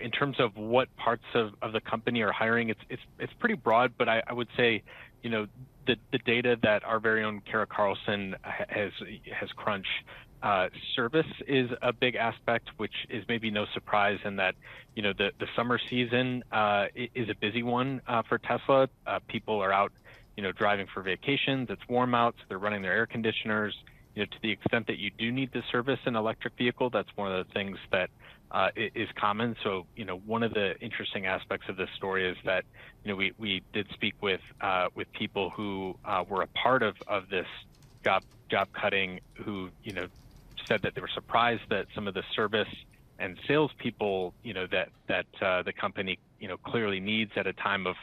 In terms of what parts of the company are hiring, it's pretty broad, but I would say, the data that our very own Kara Carlson has crunched, service is a big aspect, which is maybe no surprise in that, the summer season is a busy one for Tesla. People are out, driving for vacations. It's warm out, so they're running their air conditioners. To the extent that you do need to service an electric vehicle, that's one of the things that is common. So, one of the interesting aspects of this story is that, we did speak with people who were a part of this job cutting, who, said that they were surprised that some of the service and salespeople, that the company, clearly needs at a time of,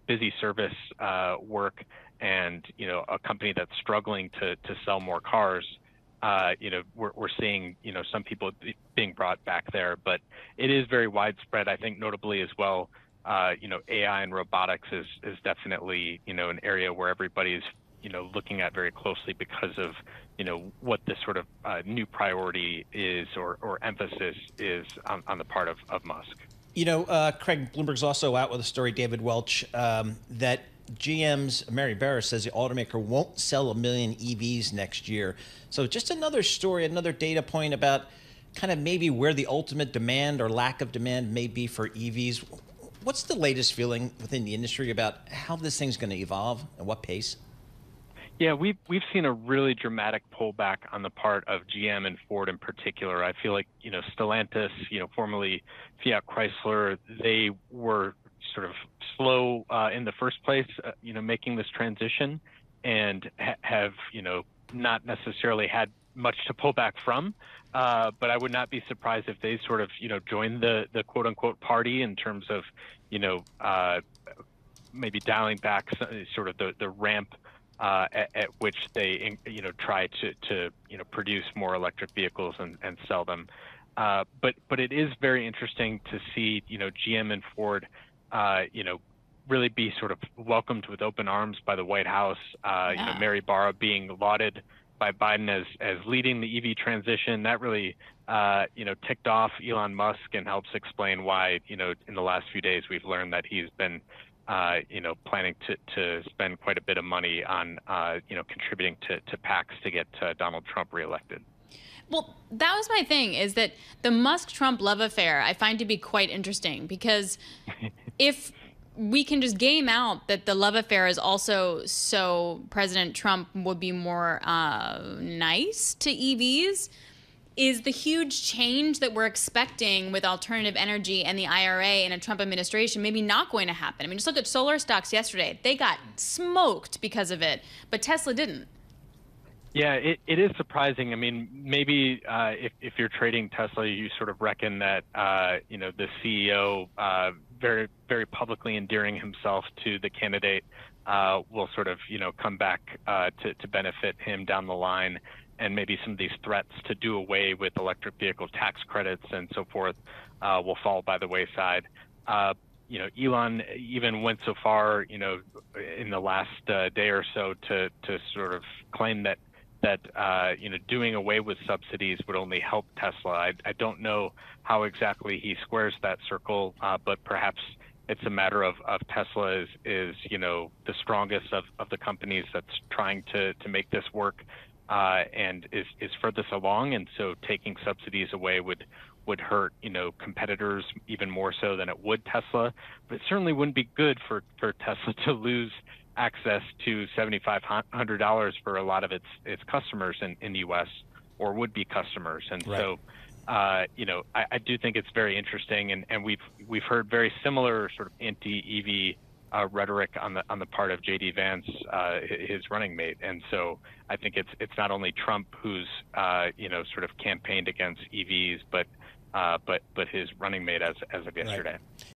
busy service work, and a company that's struggling to sell more cars. We're seeing some people being brought back there, but it is very widespread. I think notably as well, AI and robotics is definitely an area where everybody's looking at very closely because of what this sort of new priority is, or emphasis is on the part of Musk. Craig, Bloomberg's also out with a story, David Welch, that GM's Mary Barra says the automaker won't sell 1 million EVs next year. So just another story, another data point about kind of maybe where the ultimate demand or lack of demand may be for EVs. What's the latest feeling within the industry about how this thing's going to evolve and what pace? Yeah, we've seen a really dramatic pullback on the part of GM and Ford in particular. I feel like, Stellantis, formerly Fiat Chrysler, they were sort of slow in the first place, making this transition, and have, not necessarily had much to pull back from. But I would not be surprised if they sort of, joined the quote unquote party in terms of, maybe dialing back sort of the ramp at which they, try to produce more electric vehicles and sell them. But it is very interesting to see, GM and Ford, really be sort of welcomed with open arms by the White House. Mary Barra being lauded by Biden as leading the EV transition. That really, ticked off Elon Musk, and helps explain why, in the last few days we've learned that he's been planning to spend quite a bit of money on, contributing to PACs to get Donald Trump reelected. Well, that was my thing, is that the Musk-Trump love affair I find to be quite interesting, because if we can just game out that the love affair is also so President Trump would be more nice to EVs, is the huge change that we're expecting with alternative energy and the IRA in a Trump administration maybe not going to happen? I mean, just look at solar stocks yesterday. They got smoked because of it, but Tesla didn't. Yeah, it is surprising. I mean, maybe if you're trading Tesla, you sort of reckon that, the CEO, very, very publicly endearing himself to the candidate, will sort of, come back to benefit him down the line. And maybe some of these threats to do away with electric vehicle tax credits and so forth will fall by the wayside. Elon even went so far, in the last day or so to sort of claim that doing away with subsidies would only help Tesla. I don't know how exactly he squares that circle, but perhaps it's a matter of Tesla is the strongest of the companies that's trying to make this work, and is furthest along, and so taking subsidies away would hurt competitors even more so than it would Tesla. But it certainly wouldn't be good for Tesla to lose access to $7,500 for a lot of its customers in the U.S. or would-be customers. And right. So, I do think it's very interesting, and we've heard very similar sort of anti-EV rhetoric on the part of J.D. Vance, his running mate. And so I think it's not only Trump who's sort of campaigned against EVs, but his running mate as of yesterday. Right.